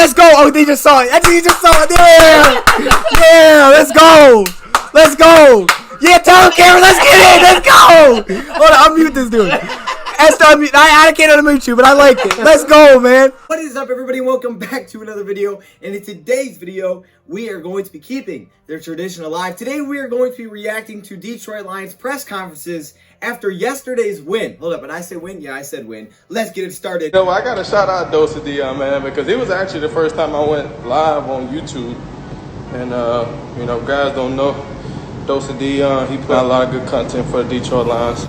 let's go. Oh, they just saw it. I think he just saw it. Yeah, let's go. Let's go. Yeah, tell him, Cameron, let's get in. Let's go. Hold on, unmute this dude. I can't unmute you, but I like it. Let's go, man. What is up, everybody? Welcome back to another video. And in today's video, we are going to be keeping their tradition alive. Today, we are going to be reacting to Detroit Lions press conferences after yesterday's win. Hold up, and I said win? Yeah, I said win. Let's get it started. You know, I got to shout out DoseOfDion, man, because it was actually the first time I went live on YouTube. And, you know, guys don't know DoseOfDion. He put out a lot of good content for the Detroit Lions.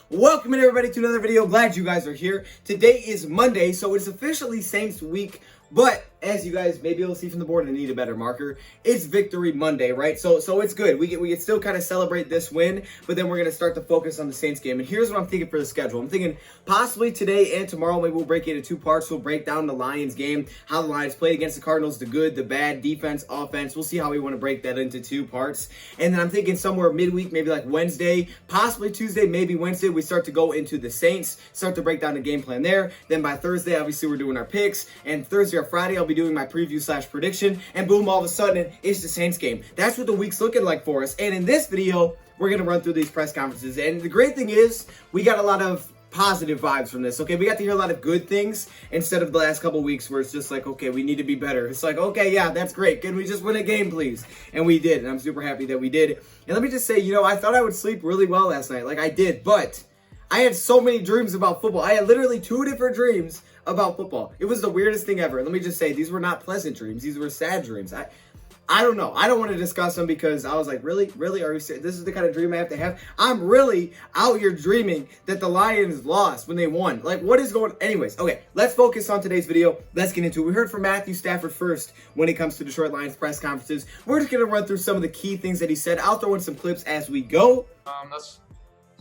Welcome in, everybody, to another video. Glad you guys are here. Today is Monday, so it's officially Saints week. But as you guys may be able to see from the board, I need a better marker. It's Victory Monday, right? So it's good. We can still kind of celebrate this win, but then we're going to start to focus on the Saints game. And here's what I'm thinking for the schedule. I'm thinking possibly today and tomorrow, maybe we'll break it into two parts. We'll break down the Lions game, how the Lions played against the Cardinals, the good, the bad, defense, offense. We'll see how we want to break that into two parts. And then I'm thinking somewhere midweek, maybe like Wednesday, possibly Tuesday, maybe Wednesday, we start to go into the Saints, start to break down the game plan there. Then by Thursday, obviously, we're doing our picks. And Thursday or Friday, I'll be doing my preview/prediction, and boom, all of a sudden, it's the Saints game. That's what the week's looking like for us. And in this video, we're going to run through these press conferences. And the great thing is, we got a lot of positive vibes from this, okay? We got to hear a lot of good things instead of the last couple weeks where it's just like, okay, we need to be better. It's like, okay, yeah, that's great. Can we just win a game, please? And we did, and I'm super happy that we did. And let me just say, you know, I thought I would sleep really well last night. Like, I did, but I had so many dreams about football. I had literally 2 different dreams about football. It was the weirdest thing ever. Let me just say, these were not pleasant dreams. These were sad dreams. I don't know. I don't want to discuss them because I was like, really? Really? Are you serious? This is the kind of dream I have to have? I'm really out here dreaming that the Lions lost when they won. Like, what is going on? Anyways, okay, let's focus on today's video. Let's get into it. We heard from Stafford first when it comes to Detroit Lions press conferences. We're just going to run through some of the key things that he said. I'll throw in some clips as we go. That's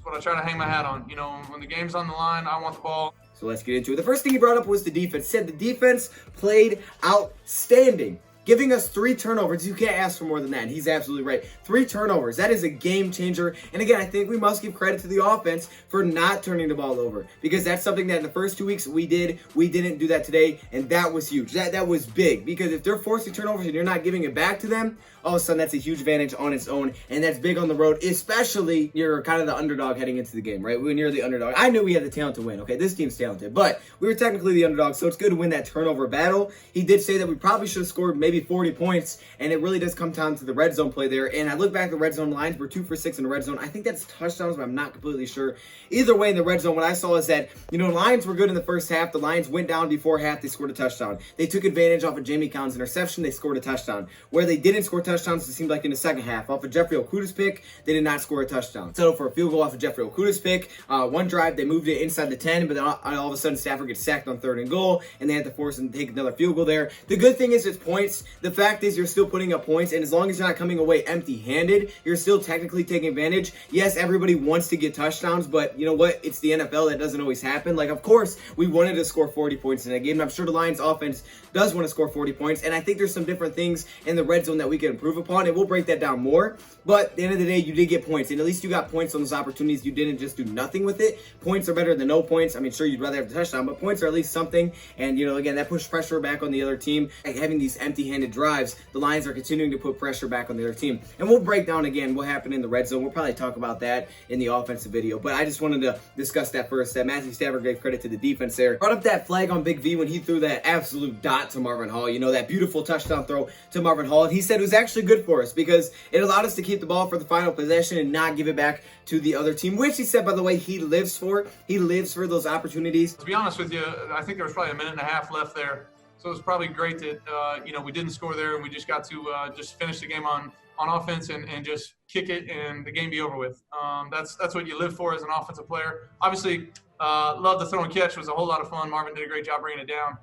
what I try to hang my hat on. You know, when the game's on the line, I want the ball. So let's get into it. The first thing he brought up was the defense. He said the defense played outstanding, giving us 3 turnovers. You can't ask for more than that. And he's absolutely right. 3 turnovers. That is a game changer. And again, I think we must give credit to the offense for not turning the ball over, because that's something that in the first 2 weeks we did. We didn't do that today, and that was huge. That was big, because if they're forcing turnovers and you're not giving it back to them, all of a sudden that's a huge advantage on its own, and that's big on the road, especially you're kind of the underdog heading into the game, right? When you're the underdog. I knew we had the talent to win, okay? This team's talented, but we were technically the underdog, so it's good to win that turnover battle. He did say that we probably should have scored maybe 40 points, and it really does come down to the red zone play there. And I look back at the red zone lines, we're 2 for 6 in the red zone. I think that's touchdowns, but I'm not completely sure. Either way, in the red zone, what I saw is that, you know, the Lions were good in the first half. The Lions went down before half, they scored a touchdown. They took advantage off of Jamie Collins' interception, they scored a touchdown. Where they didn't score touchdowns, it seemed like in the second half. Off of Jeffrey Okudah's pick, they did not score a touchdown. Settled for a field goal off of Jeffrey Okudah's pick. One drive, they moved it inside the 10, but then all of a sudden, Stafford gets sacked on 3rd and goal, and they had to force him to take another field goal there. The good thing is it's points. The fact is you're still putting up points, and as long as you're not coming away empty-handed, you're still technically taking advantage. Yes, everybody wants to get touchdowns, but you know what? It's the NFL. That doesn't always happen. Like, of course, we wanted to score 40 points in that game, and I'm sure the Lions offense does want to score 40 points, and I think there's some different things in the red zone that we can improve upon, and we'll break that down more. But at the end of the day, you did get points, and at least you got points on those opportunities. You didn't just do nothing with it. Points are better than no points. I mean, sure, you'd rather have the touchdown, but points are at least something. And, you know, again, that pushed pressure back on the other team. Like, having these empty-handed drives, the Lions are continuing to put pressure back on the other team. And we'll break down, again, what happened in the red zone. We'll probably talk about that in the offensive video. But I just wanted to discuss that first. That Stafford gave credit to the defense there. Brought up that flag on Big V when he threw that absolute dot to Marvin Hall. You know, that beautiful touchdown throw to Marvin Hall. And he said it was actually good for us because it allowed us to keep the ball for the final possession and not give it back to the other team, which he said, by the way, he lives for. He lives for those opportunities. To be honest with you, I think there was probably a minute and a half left there. So it was probably great that, you know, we didn't score there and we just got to just finish the game on offense and just kick it and the game be over with. That's what you live for as an offensive player. Obviously, love the throw and catch. Was a whole lot of fun. Marvin did a great job bringing it down.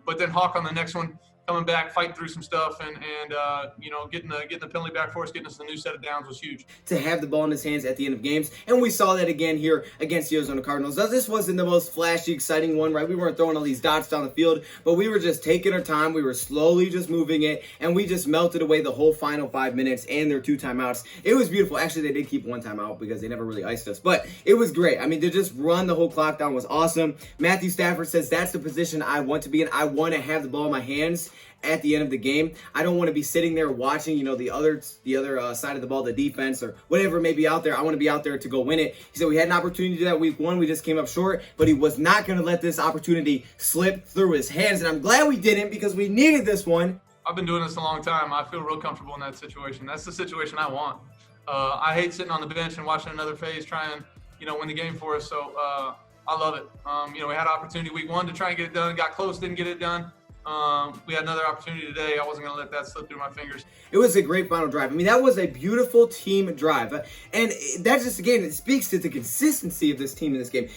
But then Hawk on the next one, coming back, fighting through some stuff, and getting the penalty back for us, getting us a new set of downs was huge. To have the ball in his hands at the end of games, and we saw that again here against the Arizona Cardinals. Now, this wasn't the most flashy, exciting one, right? We weren't throwing all these dots down the field, but we were just taking our time. We were slowly just moving it, and we just melted away the whole final 5 minutes and their 2 timeouts. It was beautiful. Actually, they did keep 1 timeout because they never really iced us, but it was great. I mean, to just run the whole clock down was awesome. Matthew Stafford says that's the position I want to be in. I want to have the ball in my hands at the end of the game. I don't want to be sitting there watching, the other side of the ball, the defense or whatever may be out there. I want to be out there to go win it. He said we had an opportunity to do that week 1. We just came up short, but he was not going to let this opportunity slip through his hands. And I'm glad we didn't because we needed this one. I've been doing this a long time. I feel real comfortable in that situation. That's the situation I want. I hate sitting on the bench and watching another phase try and, win the game for us. So I love it. We had an opportunity week 1 to try and get it done. Got close, didn't get it done. We had another opportunity today. I wasn't going to let that slip through my fingers. It was a great final drive. I mean, that was a beautiful team drive. And that just, again, it speaks to the consistency of this team in this game.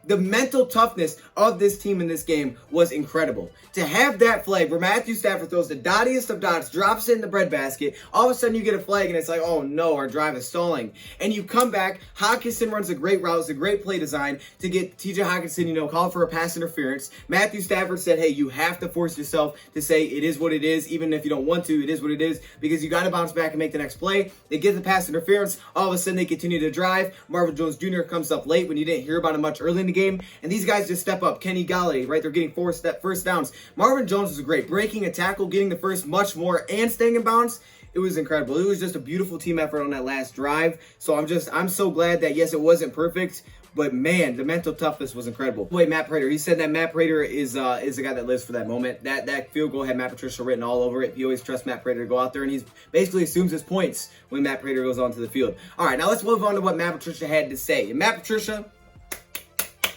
The mental toughness of this team in this game was incredible. To have that flag where Matthew Stafford throws the dottiest of dots, drops it in the breadbasket, all of a sudden you get a flag and it's like, oh no, our drive is stalling. And you come back, Hockenson runs a great route, it's a great play design to get TJ Hockenson, called for a pass interference. Matthew Stafford said, hey, you have to force yourself to say it is what it is, even if you don't want to, it is what it is, because you got to bounce back and make the next play. They get the pass interference, all of a sudden they continue to drive. Marvin Jones Jr. comes up late when you didn't hear about him much early in the game, and these guys just step up. Kenny Galladay, right, they're getting first downs. Marvin Jones was great, breaking a tackle, getting the first much more, and staying in bounds. It was incredible. It was just a beautiful team effort on that last drive. So I'm so glad that, yes, it wasn't perfect, but man, the mental toughness was incredible. Wait, Matt Prater, he said that Matt Prater is a guy that lives for that moment. That field goal had Matt Patricia written all over it. He always trusts Matt Prater to go out there, and he basically assumes his points when Matt Prater goes onto the field. All right, now let's move on to what Matt Patricia had to say. And Matt Patricia,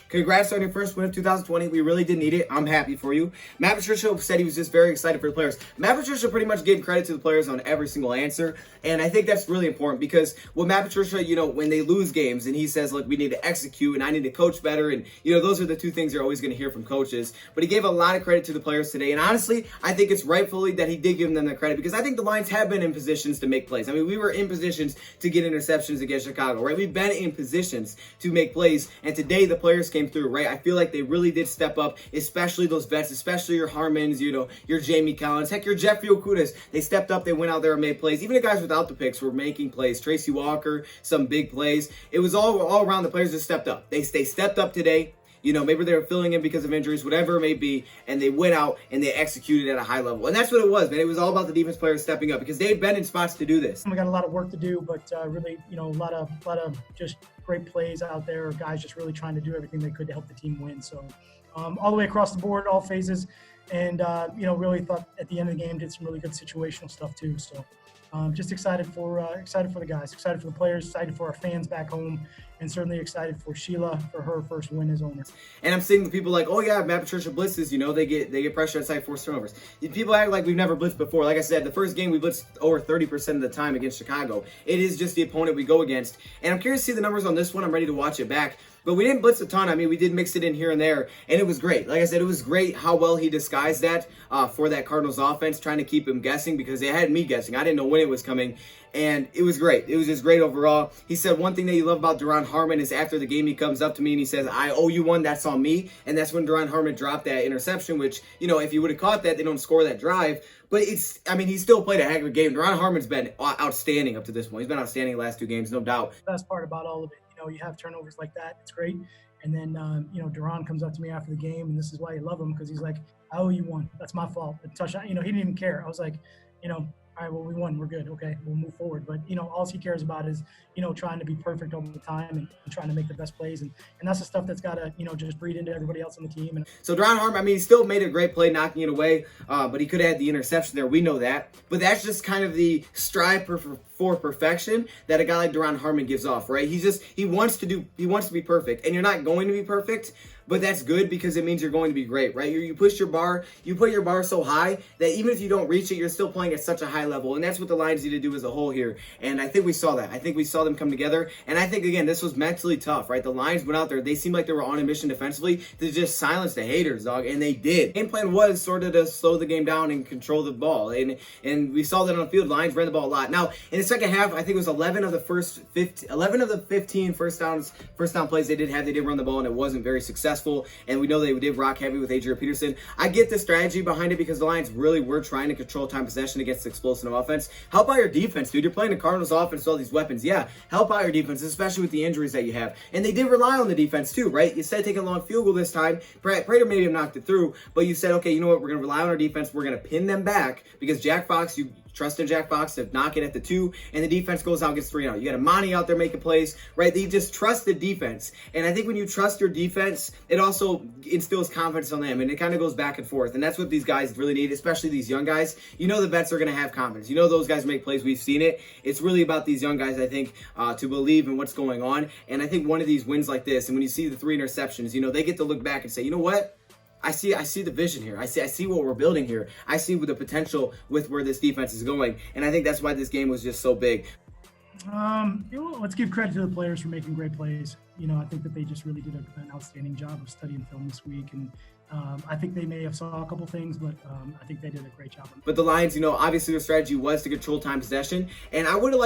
congrats on your first win of 2020. We really did need it. I'm happy for you. Matt Patricia said he was just very excited for the players. Matt Patricia pretty much gave credit to the players on every single answer. And I think that's really important because with Matt Patricia, when they lose games and he says, look, we need to execute and I need to coach better. And, those are the 2 things you're always going to hear from coaches. But he gave a lot of credit to the players today. And honestly, I think it's rightfully that he did give them the credit because I think the Lions have been in positions to make plays. I mean, we were in positions to get interceptions against Chicago, right? We've been in positions to make plays. And today the players came through, right? I feel like they really did step up, especially those vets, especially your Harmons, your Jamie Collins, heck, your Jeffrey Okudahs. They stepped up, they went out there and made plays. Even the guys without the picks were making plays. Tracy Walker, some big plays. It was all around the players that stepped up. They stepped up today. Maybe they were filling in because of injuries, whatever it may be, and they went out and they executed at a high level. And that's what it was, man. It was all about the defense players stepping up because they had been in spots to do this. We got a lot of work to do, but really, a lot of just great plays out there. Guys just really trying to do everything they could to help the team win. So all the way across the board, all phases, and really thought at the end of the game did some really good situational stuff too. So just excited for the guys, excited for the players, excited for our fans back home, and certainly excited for Sheila for her first win as owner. And I'm seeing the people like, oh yeah, Matt Patricia blitzes, they get pressure inside, force turnovers. People act like we've never blitzed before. Like I said, the first game we blitzed over 30% of the time against Chicago. It is just the opponent we go against. And I'm curious to see the numbers on this one. I'm ready to watch it back. But we didn't blitz a ton. I mean, we did mix it in here and there, and it was great. Like I said, it was great how well he disguised that for that Cardinals offense, trying to keep him guessing because they had me guessing. I didn't know when it was coming, and it was great. It was just great overall. He said one thing that you love about Duron Harmon is after the game, he comes up to me and he says, I owe you one, that's on me. And that's when Duron Harmon dropped that interception, which, if he would have caught that, they don't score that drive. But he still played a heck of a game. Duron Harmon's been outstanding up to this point. He's been outstanding the last 2 games, no doubt. The best part about all of it, you have turnovers like that. It's great. And then, Duron comes up to me after the game, and this is why you love him, because he's like, I owe you one. That's my fault. The touchdown, he didn't even care. I was like, all right, well, we won. We're good. Okay, we'll move forward. But, all he cares about is, trying to be perfect over the time and trying to make the best plays. And that's the stuff that's got to, just breed into everybody else on the team. So Duron Harmon, he still made a great play knocking it away, but he could have had the interception there. We know that. But that's just kind of the strive for perfection that a guy like Duron Harmon gives off, right? He wants to be perfect, and you're not going to be perfect, but that's good because it means you're going to be great, right? You put your bar so high that even if you don't reach it, you're still playing at such a high level, and that's what the Lions need to do as a whole here. And I think we saw that. I think we saw them come together, and I think again this was mentally tough, right? The Lions went out there; they seemed like they were on a mission defensively to just silence the haters, dog, and they did. Game plan was sort of to slow the game down and control the ball, and we saw that on the field. The Lions ran the ball a lot. Now in the second half, I think it was 11 of the 15 first down plays they did run the ball, and it wasn't very successful. And we know they did rock heavy with Adrian Peterson. I get the strategy behind it because the Lions really were trying to control time possession against explosive offense. Help out your defense, dude. You're playing the Cardinals offense with all these weapons. Yeah, help out your defense, especially with the injuries that you have. And they did rely on the defense too, right? You said take a long field goal this time. Prater maybe have knocked it through, but you said, okay, you know what? We're going to rely on our defense. We're going to pin them back because Jack Fox, you trust in Jack Fox to knock it at the 2, and the defense goes out and gets 3 out. You got Amani out there making plays, right? They just trust the defense. And I think when you trust your defense, it also instills confidence on them, and it kind of goes back and forth. And that's what these guys really need, especially these young guys. You know the vets are going to have confidence. You know those guys make plays. We've seen it. It's really about these young guys, I think, to believe in what's going on. And I think one of these wins like this, and when you see the 3 interceptions, you know, they get to look back and say, you know what? I see the vision here. I see what we're building here. I see the potential with where this defense is going. And I think that's why this game was just so big. Let's give credit to the players for making great plays. You know, I think that they just really did an outstanding job of studying film this week. And I think they may have saw a couple things, but I think they did a great job. But the Lions, you know, obviously their strategy was to control time possession, and I would have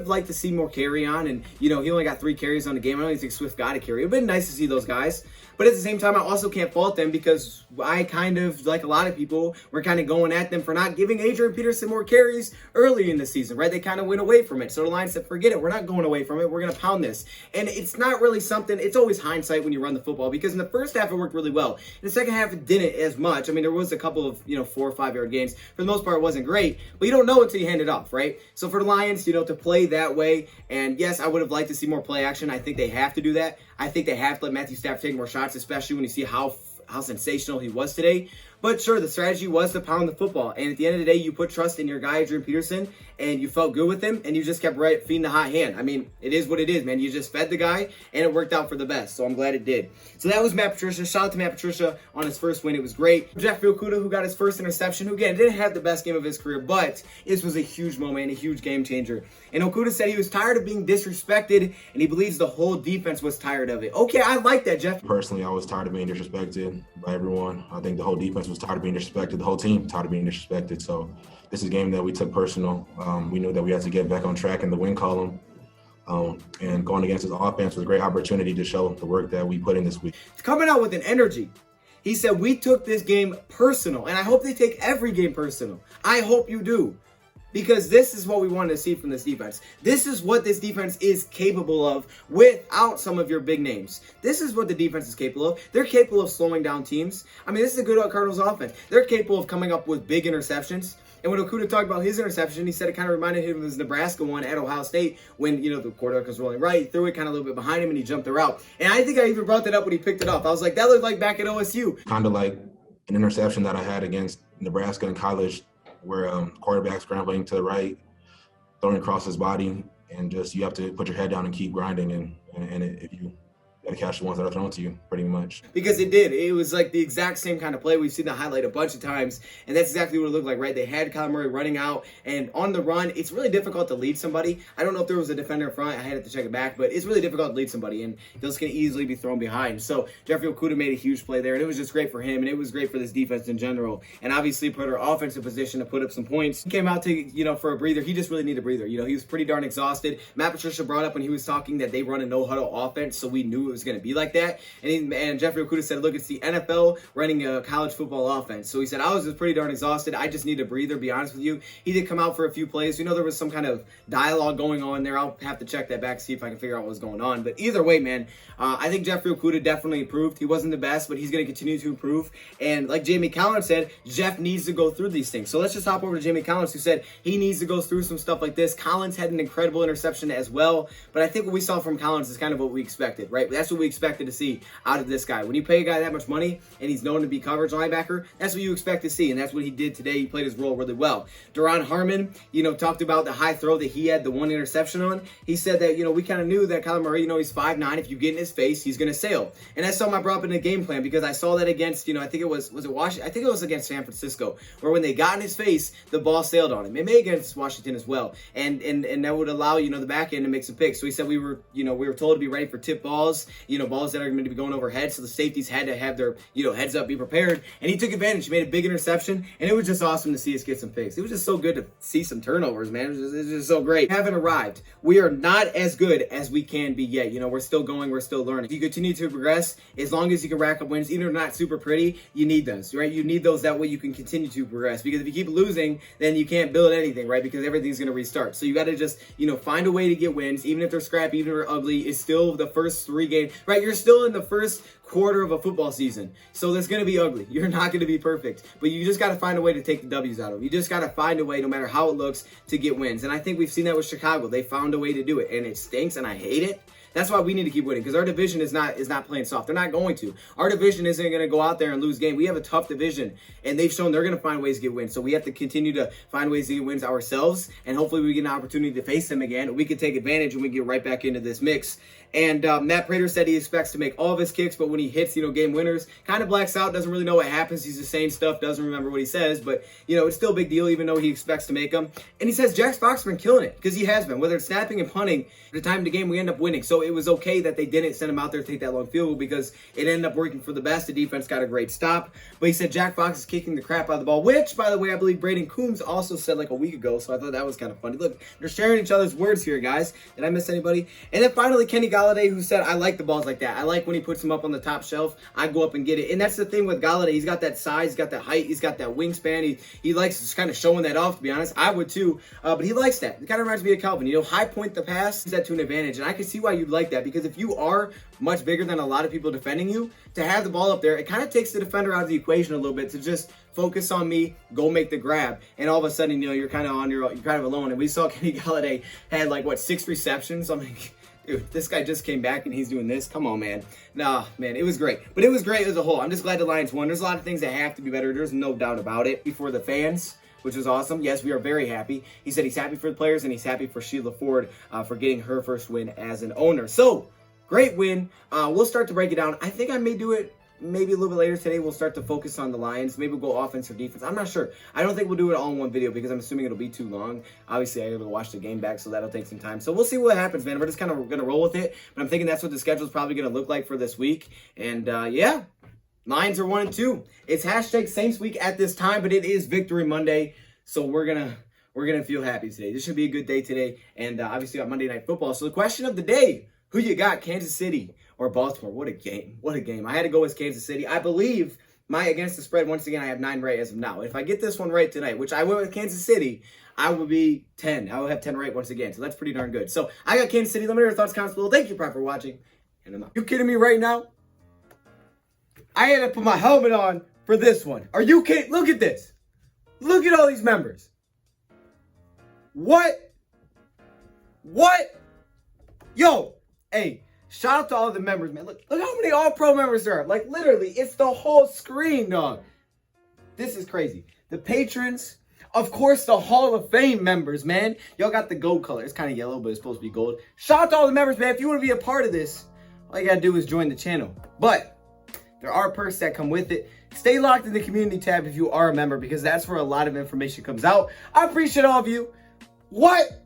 liked to see more carry on. And you know, he only got 3 carries on the game. I don't even think Swift got a carry. It'd been nice to see those guys, but at the same time, I also can't fault them because I kind of, like a lot of people, were kind of going at them for not giving Adrian Peterson more carries early in the season, right? They kind of went away from it. So the Lions said, forget it. We're not going away from it. We're going to pound this. And it's not really something, it's always hindsight when you run the football, because in the first half it worked really well. In the second half it didn't as much. I mean, there was a couple of, 4 or 5 yard gains. For the most part, it wasn't great, but you don't know until you hand it off, right? So for the Lions, to play that way, and yes, I would have liked to see more play action. I think they have to do that. I think they have to let Matthew Stafford take more shots, especially when you see how sensational he was today. But sure, the strategy was to pound the football. And at the end of the day, you put trust in your guy, Adrian Peterson, and you felt good with him, and you just kept feeding the hot hand. I mean, it is what it is, man. You just fed the guy, and it worked out for the best. So I'm glad it did. So that was Matt Patricia. Shout out to Matt Patricia on his first win. It was great. Jeffrey Okudah, who got his first interception, who, again, didn't have the best game of his career, but this was a huge moment and a huge game changer. And Okudah said he was tired of being disrespected, and he believes the whole defense was tired of it. Okay, I like that, Jeff. Personally, I was tired of being disrespected by everyone. I think the whole defense was tired of being disrespected. The whole team tired of being disrespected. So this is a game that we took personal. We knew that we had to get back on track in the win column. And going against this offense was a great opportunity to show the work that we put in this week. It's coming out with an energy. He said, we took this game personal, and I hope they take every game personal. I hope you do. Because this is what we wanted to see from this defense. This is what this defense is capable of without some of your big names. This is what the defense is capable of. They're capable of slowing down teams. I mean, this is a good Cardinals offense. They're capable of coming up with big interceptions. And when Okudah talked about his interception, he said it kind of reminded him of his Nebraska one at Ohio State when, the quarterback was rolling right, he threw it kind of a little bit behind him, and he jumped the route. And I think I even brought that up when he picked it off. I was like, that looked like back at OSU. Kind of like an interception that I had against Nebraska in college, where quarterback scrambling to the right, throwing across his body, and just you have to put your head down and keep grinding, and if you got to catch the ones that are thrown to you, pretty much. Because it did. It was like the exact same kind of play. We've seen the highlight a bunch of times, and that's exactly what it looked like, right? They had Kyler Murray running out, and on the run, it's really difficult to lead somebody. I don't know if there was a defender in front. I had to check it back, but it's really difficult to lead somebody, and those can easily be thrown behind. So Jeffrey Okudah made a huge play there, and it was just great for him, and it was great for this defense in general, and obviously put our offensive position to put up some points. He came out to, for a breather. He just really needed a breather. He was pretty darn exhausted. Matt Patricia brought up when he was talking that they run a no-huddle offense, so we knew it was going to be like that. And Jeffrey Okudah said, look, it's the NFL running a college football offense. So he said, I was just pretty darn exhausted. I just need a breather, be honest with you. He did come out for a few plays. There was some kind of dialogue going on there. I'll have to check that back, see if I can figure out what was going on. But either way, man, I think Jeffrey Okudah definitely improved. He wasn't the best, but he's going to continue to improve. And like Jamie Collins said, Jeff needs to go through these things. So let's just hop over to Jamie Collins, who said he needs to go through some stuff like this. Collins had an incredible interception as well. But I think what we saw from Collins is kind of what we expected, right? That's what we expected to see out of this guy. When you pay a guy that much money and he's known to be coverage linebacker, that's what you expect to see, and that's what he did today. He played his role really well. Duron Harmon, talked about the high throw that he had the one interception on. He said that, we kind of knew that Kyler Murray, he's 5'9". If you get in his face, he's going to sail. And that's something I brought up in the game plan because I saw that against, I think it was it Washington? I think it was against San Francisco, where when they got in his face, the ball sailed on him. It may against Washington as well. And that would allow, the back end to make some picks. So he said we were told to be ready for tip balls, balls that are going to be going overhead. So the safeties had to have their, heads up, be prepared. And he took advantage. He made a big interception. And it was just awesome to see us get some picks. It was just so good to see some turnovers, man. It was just so great. We haven't arrived. We are not as good as we can be yet. We're still going. We're still learning. If you continue to progress, as long as you can rack up wins, even if they're not super pretty, you need those, right? You need those. That way you can continue to progress. Because if you keep losing, then you can't build anything, right? Because everything's going to restart. So you got to just, find a way to get wins, even if they're scrappy, even if they're ugly. It's still the first 3 games, right? You're still in the first quarter of a football season. So that's going to be ugly. You're not going to be perfect, but you just got to find a way to take the W's out of them. You just got to find a way, no matter how it looks, to get wins. And I think we've seen that with Chicago. They found a way to do it, and it stinks, and I hate it. That's why we need to keep winning, because our division is not playing soft. They're not going to. Our division isn't going to go out there and lose game. We have a tough division, and they've shown they're going to find ways to get wins. So we have to continue to find ways to get wins ourselves, and hopefully we get an opportunity to face them again. We can take advantage and we get right back into this mix. And Matt Prater said he expects to make all of his kicks, but when he hits, game winners, kind of blacks out, doesn't really know what happens. He's just saying stuff, doesn't remember what he says, but, it's still a big deal, even though he expects to make them. And he says Jack Fox has been killing it, because he has been. Whether it's snapping and punting, at the time of the game, we end up winning. So it was okay that they didn't send him out there to take that long field goal, because it ended up working for the best. The defense got a great stop. But he said Jack Fox is kicking the crap out of the ball, which, by the way, I believe Braden Coombs also said like a week ago, so I thought that was kind of funny. Look, they're sharing each other's words here, guys. Did I miss anybody? And then finally, Kenny Golladay, who said, I like the balls like that. I like when he puts them up on the top shelf. I go up and get it. And that's the thing with Golladay. He's got that size, he's got that height, he's got that wingspan. He likes just kind of showing that off, to be honest. I would too, but he likes that. It kind of reminds me of Calvin. High point the pass, use that to an advantage. And I can see why you'd like that, because if you are much bigger than a lot of people defending you, to have the ball up there, it kind of takes the defender out of the equation a little bit to just focus on me, go make the grab, and all of a sudden, you're kind of you're kind of alone. And we saw Kenny Golladay had 6 receptions. I'm like, dude, this guy just came back and he's doing this. Come on, man. Nah, man, it was great. But it was great as a whole. I'm just glad the Lions won. There's a lot of things that have to be better. There's no doubt about it. For the fans, which was awesome. Yes, we are very happy. He said he's happy for the players, and he's happy for Sheila Ford for getting her first win as an owner. So, great win. We'll start to break it down. I think I may do it maybe a little bit later today. We'll start to focus on the Lions. Maybe we'll go offense or defense. I'm not sure. I don't think we'll do it all in one video, because I'm assuming it'll be too long. Obviously, I got to watch the game back, so that'll take some time. So we'll see what happens, man. We're just kind of going to roll with it. But I'm thinking that's what the schedule is probably going to look like for this week. And yeah, Lions are 1-2. It's hashtag Saints week at this time, but it is Victory Monday. So we're gonna feel happy today. This should be a good day today. And obviously got Monday Night Football. So the question of the day: who you got, Kansas City or Baltimore? What a game! What a game! I had to go with Kansas City. I believe my against the spread, once again, I have 9 right as of now. If I get this one right tonight, which I went with Kansas City, I will be 10. I will have 10 right once again. So that's pretty darn good. So I got Kansas City. Let me know your thoughts, comments below. Thank you, Prime, for watching. And I'm out. You kidding me right now? I had to put my helmet on for this one. Are you kidding? Look at this. Look at all these members. What? Yo, hey, shout out to all the members, man. Look how many All-Pro members there are. Like, literally, it's the whole screen, dog. This is crazy. The patrons, of course, the Hall of Fame members, man. Y'all got the gold color. It's kind of yellow, but it's supposed to be gold. Shout out to all the members, man. If you want to be a part of this, all you got to do is join the channel. But there are perks that come with it. Stay locked in the community tab if you are a member, because that's where a lot of information comes out. I appreciate all of you. What?